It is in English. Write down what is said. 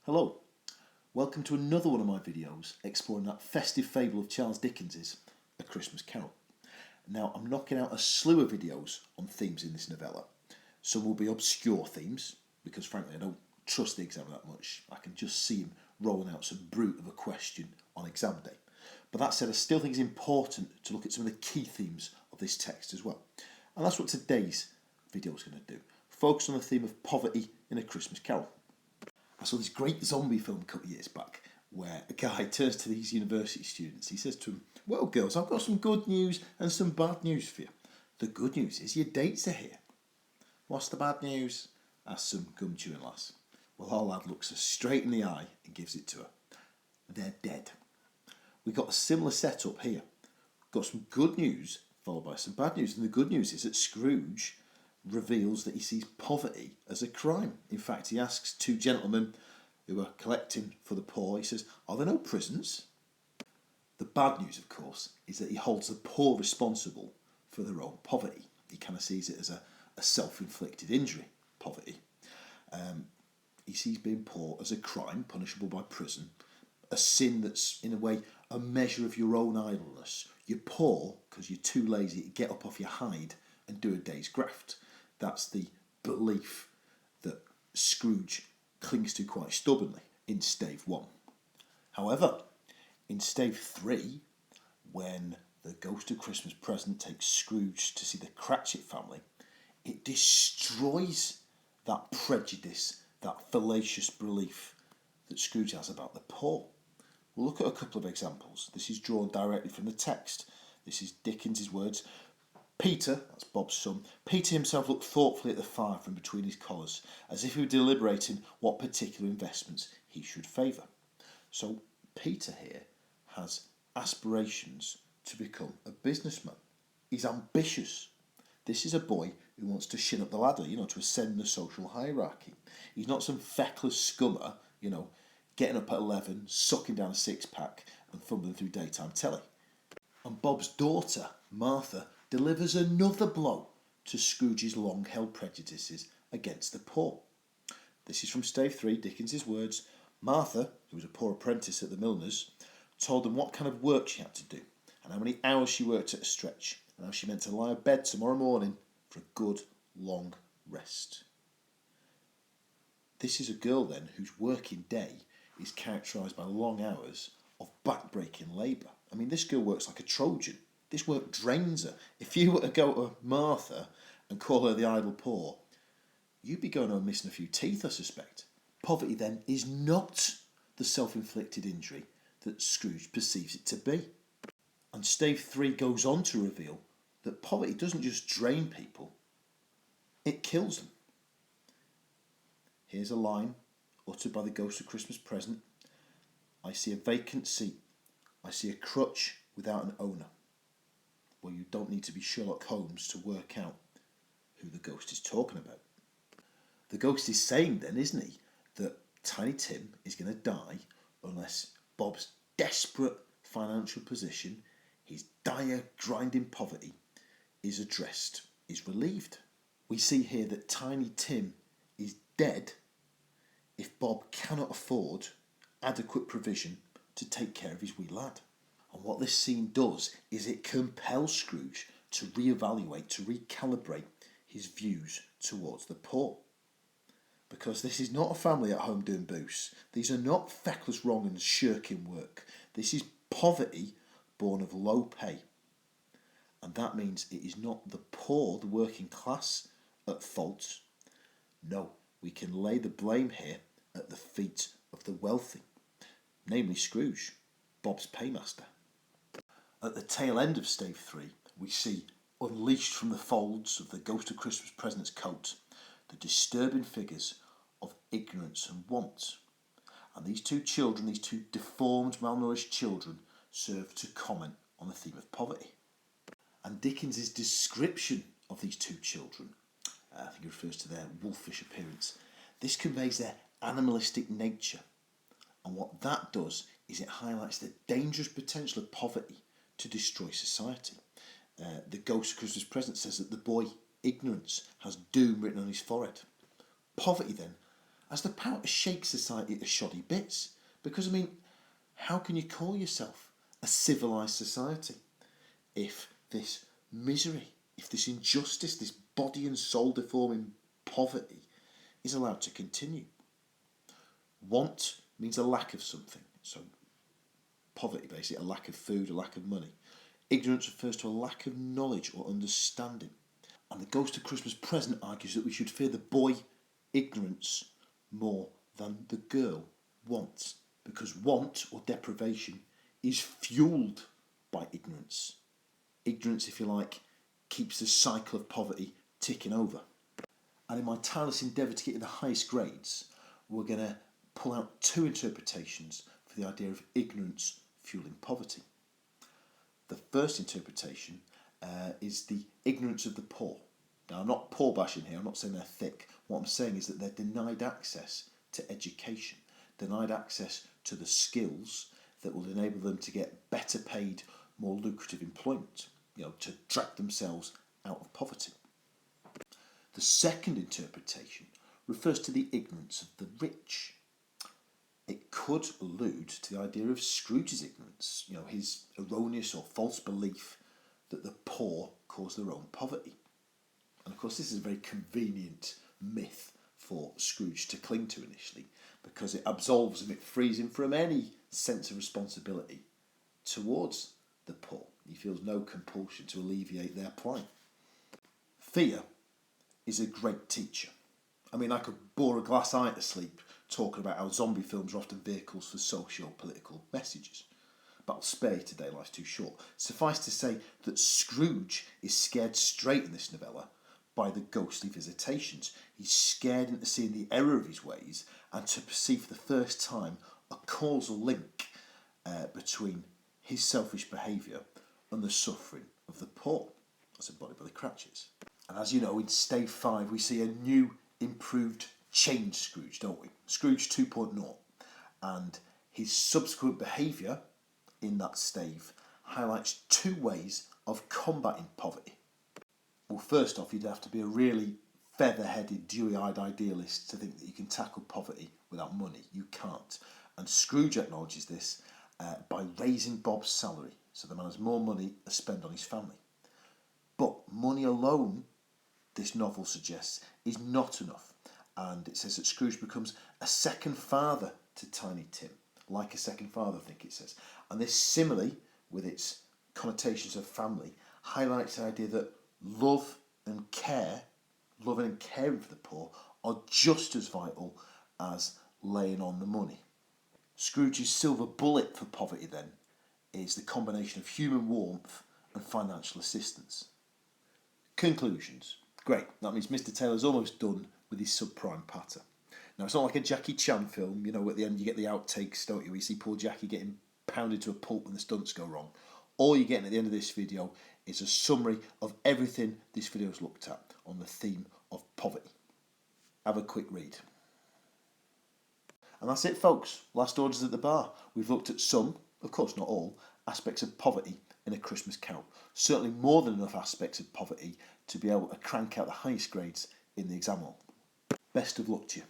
Hello, welcome to another one of my videos exploring that festive fable of Charles Dickens's A Christmas Carol. Now, I'm knocking out a slew of videos on themes in this novella. Some will be obscure themes, because frankly I don't trust the examiner that much. I can just see him rolling out some brute of a question on exam day. But that said, I still think it's important to look at some of the key themes of this text as well. And that's what today's video is going to do. Focus on the theme of poverty in A Christmas Carol. I saw this great zombie film a couple of years back where a guy turns to these university students. He says to them, "Well, girls, I've got some good news and some bad news for you. The good news is your dates are here." "What's the bad news?" asks some gum-chewing lass. Well, our lad looks her straight in the eye and gives it to her. They're dead. We've got a similar setup here. Got some good news followed by some bad news. And the good news is that Scrooge reveals that he sees poverty as a crime. In fact, he asks two gentlemen who are collecting for the poor, he says, "Are there no prisons?" The bad news, of course, is that he holds the poor responsible for their own poverty. He kind of sees it as a self-inflicted injury, poverty. He sees being poor as a crime punishable by prison, a sin that's, in a way, a measure of your own idleness. You're poor because you're too lazy to get up off your hide and do a day's graft. That's the belief that Scrooge clings to quite stubbornly in stave 1. However, in stave 3, when the Ghost of Christmas Present takes Scrooge to see the Cratchit family, it destroys that prejudice, that fallacious belief that Scrooge has about the poor. We'll look at a couple of examples. This is drawn directly from the text. This is Dickens' words. Peter, that's Bob's son, Peter himself looked thoughtfully at the fire from between his collars, as if he were deliberating what particular investments he should favour. So Peter here has aspirations to become a businessman. He's ambitious. This is a boy who wants to shin up the ladder, to ascend the social hierarchy. He's not some feckless scummer, getting up at 11, sucking down a six-pack and fumbling through daytime telly. And Bob's daughter, Martha, delivers another blow to Scrooge's long-held prejudices against the poor. This is from stave 3, Dickens' words. Martha, who was a poor apprentice at the milliner's, told them what kind of work she had to do and how many hours she worked at a stretch and how she meant to lie abed tomorrow morning for a good, long rest. This is a girl, then, whose working day is characterised by long hours of back-breaking labour. I mean, this girl works like a Trojan. This work drains her. If you were to go to Martha and call her the idle poor, you'd be going home missing a few teeth, I suspect. Poverty, then, is not the self-inflicted injury that Scrooge perceives it to be. And stave 3 goes on to reveal that poverty doesn't just drain people, it kills them. Here's a line uttered by the Ghost of Christmas Present. "I see a vacant seat. I see a crutch without an owner." Well, you don't need to be Sherlock Holmes to work out who the ghost is talking about. The ghost is saying then, isn't he, that Tiny Tim is going to die unless Bob's desperate financial position, his dire, grinding poverty, is addressed, is relieved. We see here that Tiny Tim is dead if Bob cannot afford adequate provision to take care of his wee lad. And what this scene does is it compels Scrooge to reevaluate, to recalibrate his views towards the poor. Because this is not a family at home doing booze. These are not feckless wrong and shirking work. This is poverty born of low pay. And that means it is not the poor, the working class, at fault. No, we can lay the blame here at the feet of the wealthy, namely Scrooge, Bob's paymaster. At the tail end of stave 3, we see, unleashed from the folds of the Ghost of Christmas Present's coat, the disturbing figures of ignorance and want. And these two children, these two deformed, malnourished children, serve to comment on the theme of poverty. And Dickens' description of these two children, I think he refers to their wolfish appearance, this conveys their animalistic nature. And what that does is it highlights the dangerous potential of poverty to destroy society. The Ghost of Christmas Present says that the boy, ignorance, has doom written on his forehead. Poverty, then, has the power to shake society to shoddy bits. Because, I mean, how can you call yourself a civilised society if this misery, if this injustice, this body and soul deforming poverty is allowed to continue? Want means a lack of something. So poverty, basically, a lack of food, a lack of money. Ignorance refers to a lack of knowledge or understanding. And the Ghost of Christmas Present argues that we should fear the boy ignorance more than the girl want, because want or deprivation is fueled by ignorance. Ignorance, if you like, keeps the cycle of poverty ticking over. And in my tireless endeavour to get you the highest grades, we're going to pull out two interpretations for the idea of ignorance fueling poverty. The first interpretation is the ignorance of the poor. Now, I'm not poor bashing here, I'm not saying they're thick. What I'm saying is that they're denied access to education, denied access to the skills that will enable them to get better paid, more lucrative employment, to drag themselves out of poverty. The second interpretation refers to the ignorance of the rich. It could allude to the idea of Scrooge's ignorance, his erroneous or false belief that the poor cause their own poverty. And of course, this is a very convenient myth for Scrooge to cling to initially, because it absolves him, it frees him from any sense of responsibility towards the poor. He feels no compulsion to alleviate their plight. Fear is a great teacher. I mean, I could bore a glass eye to sleep talking about how zombie films are often vehicles for socio-political messages. But I'll spare you today, life's too short. Suffice to say that Scrooge is scared straight in this novella by the ghostly visitations. He's scared into seeing the error of his ways and to perceive for the first time a causal link between his selfish behaviour and the suffering of the poor, as embodied by the Cratchits. And as you know, in Stave 5 we see a new, improved, changed Scrooge, don't we? Scrooge 2.0. And his subsequent behaviour in that stave highlights two ways of combating poverty. Well, first off, you'd have to be a really feather-headed, dewy-eyed idealist to think that you can tackle poverty without money. You can't. And Scrooge acknowledges this by raising Bob's salary, so the man has more money to spend on his family. But money alone, this novel suggests, is not enough. And it says that Scrooge becomes a second father to Tiny Tim, like a second father, I think it says. And this simile, with its connotations of family, highlights the idea that love and care, loving and caring for the poor, are just as vital as laying on the money. Scrooge's silver bullet for poverty, then, is the combination of human warmth and financial assistance. Conclusions. Great, that means Mr. Taylor's almost done with his subprime patter. Now, it's not like a Jackie Chan film, at the end you get the outtakes, don't you, where you see poor Jackie getting pounded to a pulp when the stunts go wrong. All you're getting at the end of this video is a summary of everything this video has looked at on the theme of poverty. Have a quick read. And that's it, folks. Last orders at the bar. We've looked at some, of course not all, aspects of poverty in A Christmas Carol. Certainly more than enough aspects of poverty to be able to crank out the highest grades in the exam hall. Best of luck to you.